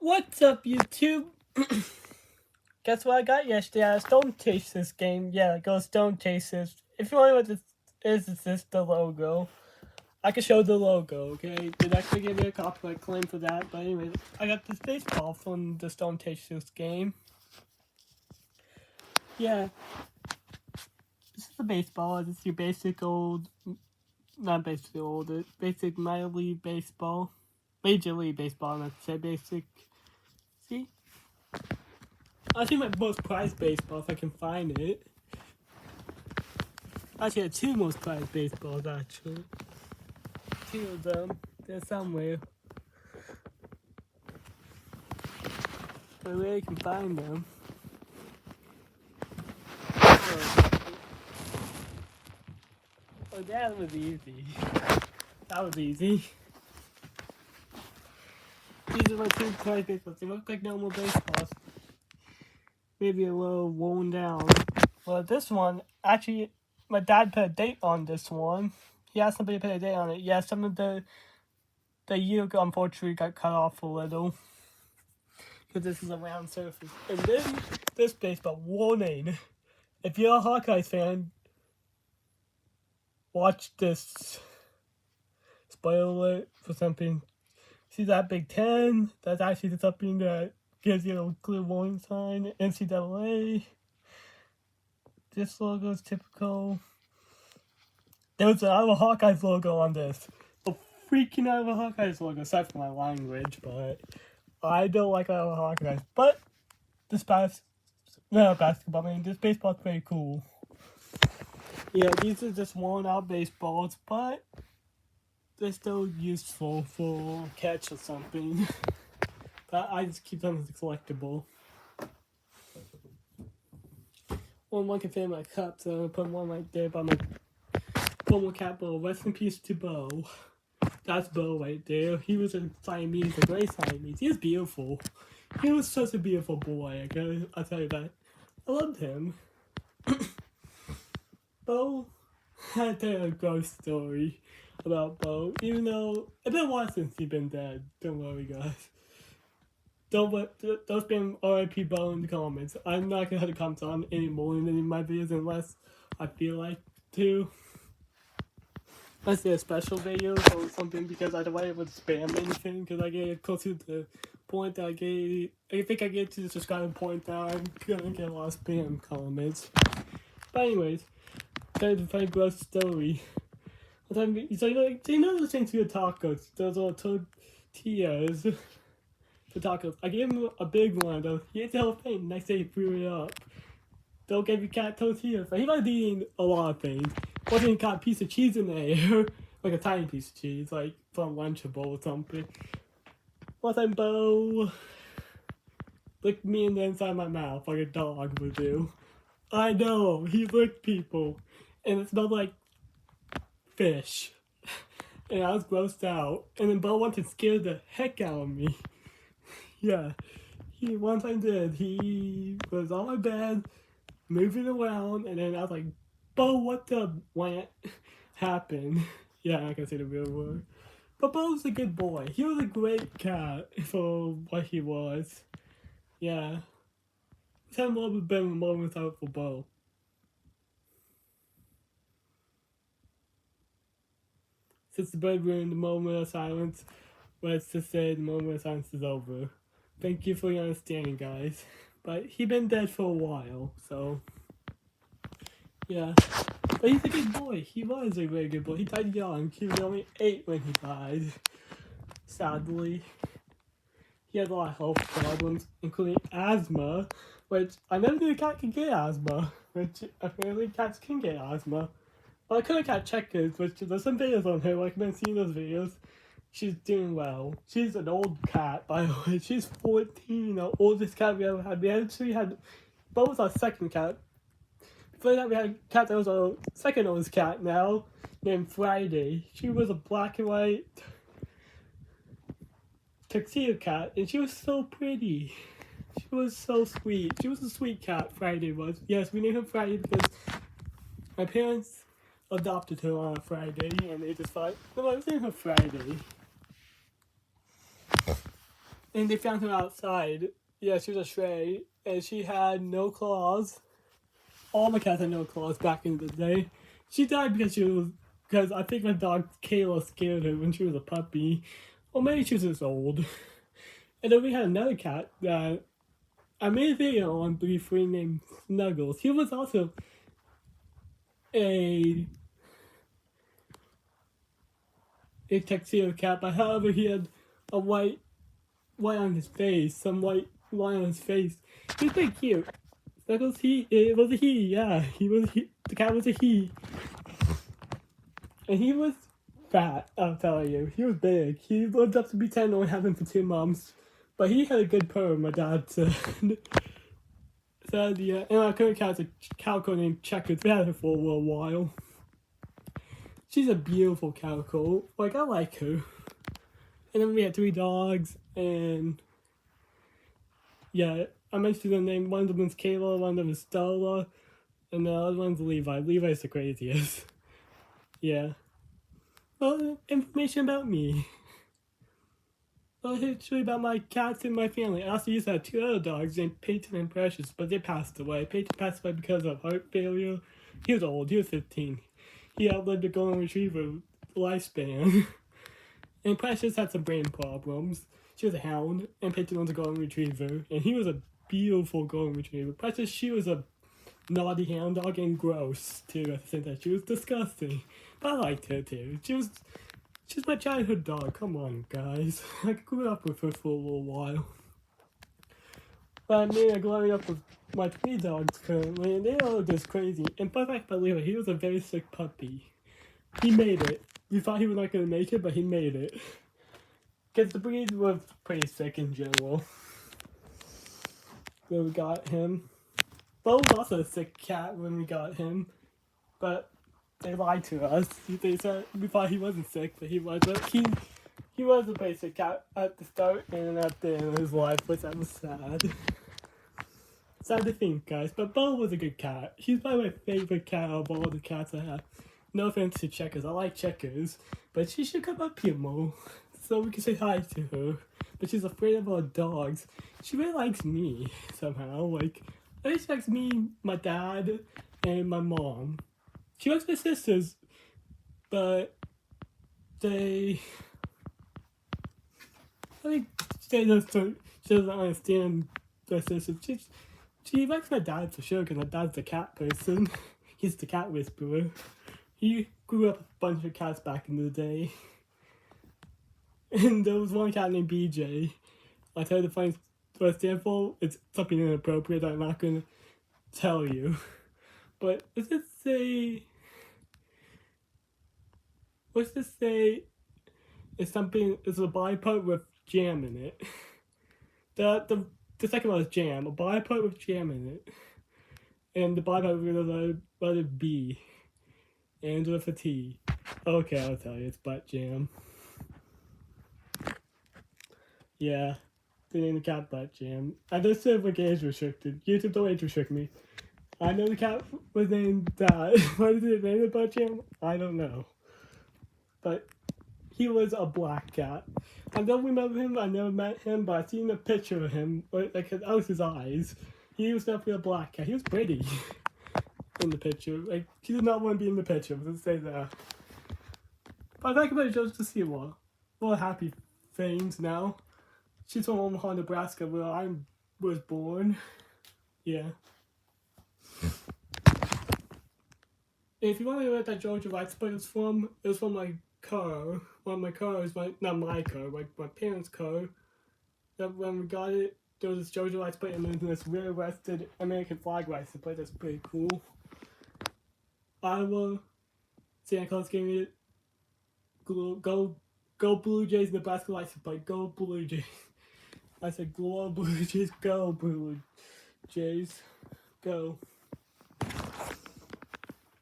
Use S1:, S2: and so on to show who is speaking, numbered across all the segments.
S1: What's up, YouTube? Guess what I got yesterday? I Stone Chasers game. Yeah, go Stone Chasers. If you wonder what this is, it's just the logo. I can show the logo, okay? Did actually give me a copyright claim for that, but anyway, I got this baseball from the Stone Chasers game. Yeah. This is a baseball. It's your basic old, not basic old, basic minor league baseball. Major league baseball, not to say basic. See? I think my most prized baseball if I can find it. Actually, I had two most prized baseballs, actually. Two of them. They're somewhere. I really can find them. Oh, that was easy. That was easy. These are my two prized baseballs. They look like normal baseballs. Maybe a little worn down. Well, this one, actually, my dad put a date on this one. He asked somebody to put a date on it. Yeah, some of the year unfortunately got cut off a little. Because this is a round surface. And then this baseball, warning. If you're a Hawkeyes fan, watch this. Spoiler alert for something. See that Big Ten? That's actually something that gives you a clear warning sign. NCAA. This logo is typical. There's an Iowa Hawkeyes logo on this. A freaking Iowa Hawkeyes logo, aside from my language, but I don't like Iowa Hawkeyes. But this basketball, I mean, this baseball's pretty cool. Yeah, these are just worn out baseballs, but they're still useful for catch or something. But I just keep them as a collectible. One can fit in my cup, so I'm gonna put one right there by my former cat Bo. Rest in peace to Bo. That's Bo right there. He was a Siamese, a great Siamese. He was beautiful. He was such a beautiful boy, okay? I'll tell you that. I loved him. Bo, I tell you a ghost story about Bo. Even though it's been a while since he's been dead. Don't worry, guys. Don't spam RIP Bo in the comments. I'm not gonna have to comment on anymore in any of my videos unless I feel like to. Let's do a special video or something because I don't want to spam anything because I get close to the point that I think I get to the subscriber point that I'm gonna get a lot of spam comments. But anyways, that's a funny gross story. So you know those things for your tacos, those little tortillas for tacos. I gave him a big one though. He ate the whole thing. Next day he threw it up. Don't give your cat tortillas. But he might be eating a lot of things. Wasn't got a piece of cheese in there. Like a tiny piece of cheese, like from Lunchable or something. One time Bo licked me in the inside of my mouth like a dog would do. I know, he licked people. And it smelled like fish. And I was grossed out. And then Bo wanted to scare the heck out of me. Yeah. He one time did. He was on my bed, moving around, and then I was like, Bo, what the what happened? Yeah, I can say the real word. But Bo was a good boy. He was a great cat for what he was. Yeah. Let's have a little bit of moments out for Bo. Since the bird ruined the moment of silence, let's just say the moment of silence is over. Thank you for your understanding, guys. But he been dead for a while, so yeah. But he's a good boy. He was a very good boy. He died young. He was only 8 when he died. Sadly. He had a lot of health problems, including asthma, which I never knew a cat could get asthma, which apparently cats can get asthma. Well, I couldn't cat checkers, which there's some videos on her, like I've been seeing those videos. She's doing well. She's an old cat, by the way. She's 14, the oldest cat we ever had. We actually had, Bo was our second cat. Before that we had a cat that was our second oldest cat now, named Friday. She was a black and white tuxedo cat, and she was so pretty. She was so sweet. She was a sweet cat, Friday was. Yes, we named her Friday because my parents adopted her on a Friday, and they just thought, no, let's name her Friday. and they found her outside. Yeah, she was a stray, and she had no claws. All my cats had no claws back in the day. She died because I think my dog Kayla scared her when she was a puppy, or maybe she was just old. And then we had another cat that I made a video on briefly named Snuggles. He was also a tuxedo cat, but however he had a white on his face, some white line on his face. He was pretty cute. Snuggles, it was a he, yeah. The cat was a he. And he was fat, I'll tell you. He was big. He lived up to be 10, only having for 2 months. But he had a good purr, my dad said. Yeah, and our current cat's a calico named Checkers. We had her for a little while. She's a beautiful calico. Like, I like her. And then we had 3 dogs, and yeah, I mentioned the name. One of them is Kayla, one of them is Stella, and the other one's Levi. Levi's the craziest. Yeah. Well, information about me. Well, history about my cats and my family. I also used to have 2 other dogs named Peyton and Precious, but they passed away. Peyton passed away because of heart failure. He was old. He was 15. He outlived the golden retriever lifespan. And Precious had some brain problems. She was a hound, and Peyton was a golden retriever, and he was a beautiful golden retriever. Precious, she was a naughty hound dog and gross too at the same time. She was disgusting, but I liked her too. She's my childhood dog. Come on, guys. I grew up with her for a little while. But I mean, I grew up with my 3 dogs currently, and they all just crazy. And by the fact, he was a very sick puppy. He made it. We thought he was not going to make it, but he made it. Because the breed was pretty sick in general. So we got him. Bo was also a sick cat when we got him. But they lied to us. They said we thought he wasn't sick, but he was. But he was a pretty sick cat at the start and at the end of his life, which that was sad. Sad to think, guys. But Bo was a good cat. She's probably my favorite cat of all the cats I have. No offense to Checkers, I like Checkers, but she should come up here more, so we can say hi to her. But she's afraid of our dogs. She really likes me, somehow, like, she likes me, my dad, and my mom. She likes my sisters, but I think she doesn't understand their sisters. She likes my dad for sure, because my dad's the cat person. He's the cat whisperer. He grew up with a bunch of cats back in the day. And there was one cat named BJ. I tried to find what it stands for. It's something inappropriate that I'm not going to tell you. But let's just say it's a bipart with jam in it. The second one is jam. A bipart with jam in it. And the bipart with the letter B. And with a T. Okay, I'll tell you, it's butt jam. Yeah, they named the cat butt jam. I just said like age restricted. YouTube don't age restrict me. I know the cat was named that. Why did they name it butt jam? I don't know. But he was a black cat. I don't remember him, I never met him, but I seen a picture of him, like that was his eyes. He was definitely a black cat. He was pretty. In the picture. Like, she did not want to be in the picture, let's say that. But I think about just to see a lot happy things now. She's from Omaha, Nebraska, where I was born. Yeah. If you want to know what that Georgia license plate is from, it was from my car. One of my cars, not my car, my parents' car. That when we got it, there was this Georgia license plate and then this rear rested American flag license plate. That's pretty cool. Iowa, Santa Claus gave me it. Go Blue Jays, Nebraska license plate. Go Blue Jays. I said go Blue Jays, go Blue Jays, go.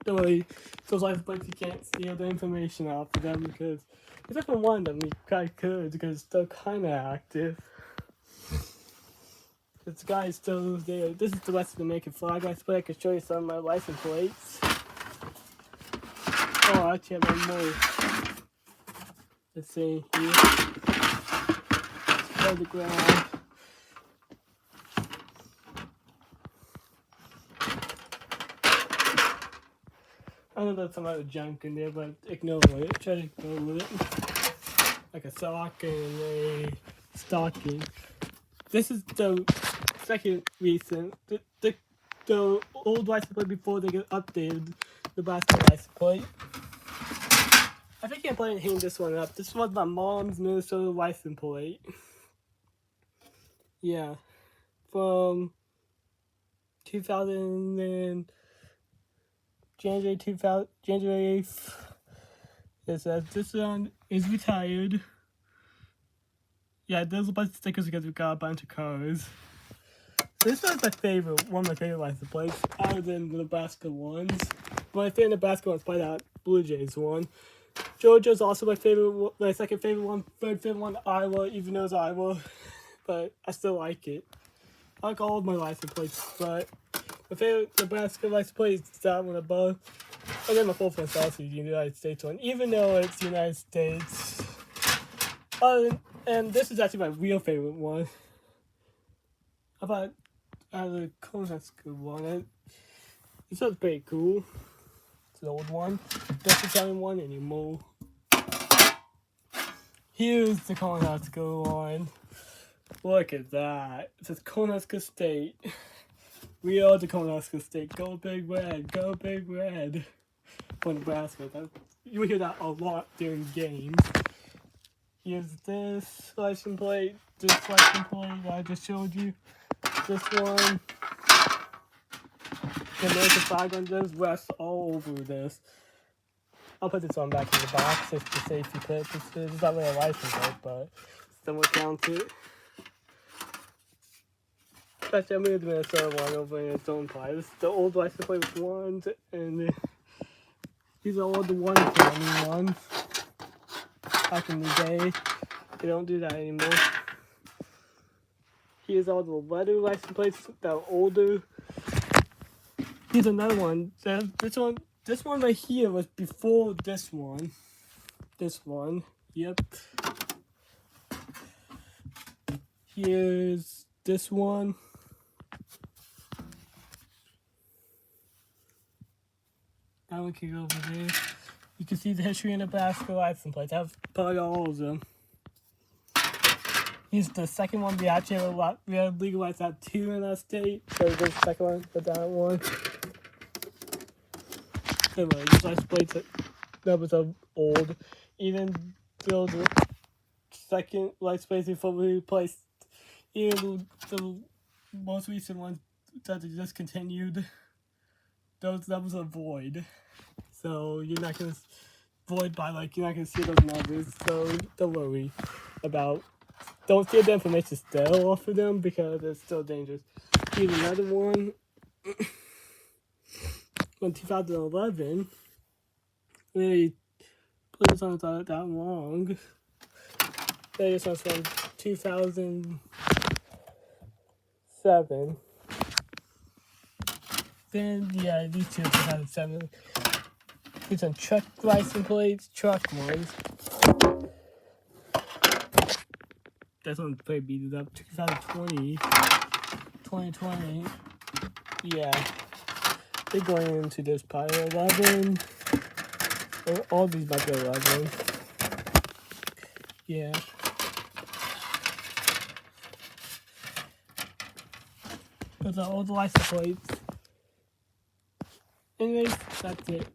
S1: Don't worry, those license plates you can't steal the information off of them because except for one of them we probably could because they're kinda active. This guy is still there. This is the rest of the American flag license plate. I can show you some of my license plates. Oh, I actually have one more. Let's see here. on the ground. I know there's some other junk in there, but ignore it. Try to ignore it. Like a sock and a stocking. This is the second recent. The old license plate before they get updated. The basketball license plate. I think I plan on hanging this one up. This was my mom's Minnesota license plate. Yeah. From 2000 and January 8th. It says this one is retired. Yeah, there's a bunch of stickers because we got a bunch of cars. So this one's my favorite, one of my favorite license plates, other than the Nebraska ones. My favorite Nebraska one's probably that Blue Jays one. Georgia's also my favorite, my second favorite one, third favorite one, Iowa, even though it's Iowa. But I still like it. I like all of my license plates, but my favorite Nebraska license plate is that one above. And then my fourth one's also the United States one, even though it's the United States. And this is actually my real favorite one. How about the Cornhusker one? This one's pretty cool. It's an old one. That's the same one anymore. Here's the Cornhusker one. Look at that. It says Cornhusker State. We are the Cornhusker State. Go Big Red. Go Big Red. For Nebraska. You hear that a lot during games. Here's this license plate. This license plate that I just showed you. This one. The American flag on this. Rest all over this. I'll put this one back in the box just for safety purposes. It's not really a license plate, but still will count it. Actually, I'm going to do Minnesota one over in its own pile. This is the old license plate with ones, and these are all the 120 ones. Back in the day, they don't do that anymore. Here's all the leather license plates that are older. Here's another one. This one right here was before this one. This one, yep. Here's this one. That one can go over there. You can see the history in Nebraska license plates. I've probably all of them. Here's the second one. We actually have legalized that too in our state. So there's the second one for that one. Anyway, these license plates numbers are old. Even though the second license plate before we replaced, even the most recent ones that they discontinued, those numbers are void. So you're not gonna void by you're not gonna see those numbers. So don't worry about. Don't steal the information still off of them because it's still dangerous. Here's another one. From 2011. Really, this one's not that long. This one's from 2007. Then, yeah, these two are 2007. These are truck license plates, truck ones. This one's pretty beat up. 2020. 2020. Yeah. They're going into this pile. 11. All these might be 11. Yeah. Those are all the license plates. Anyways, that's it.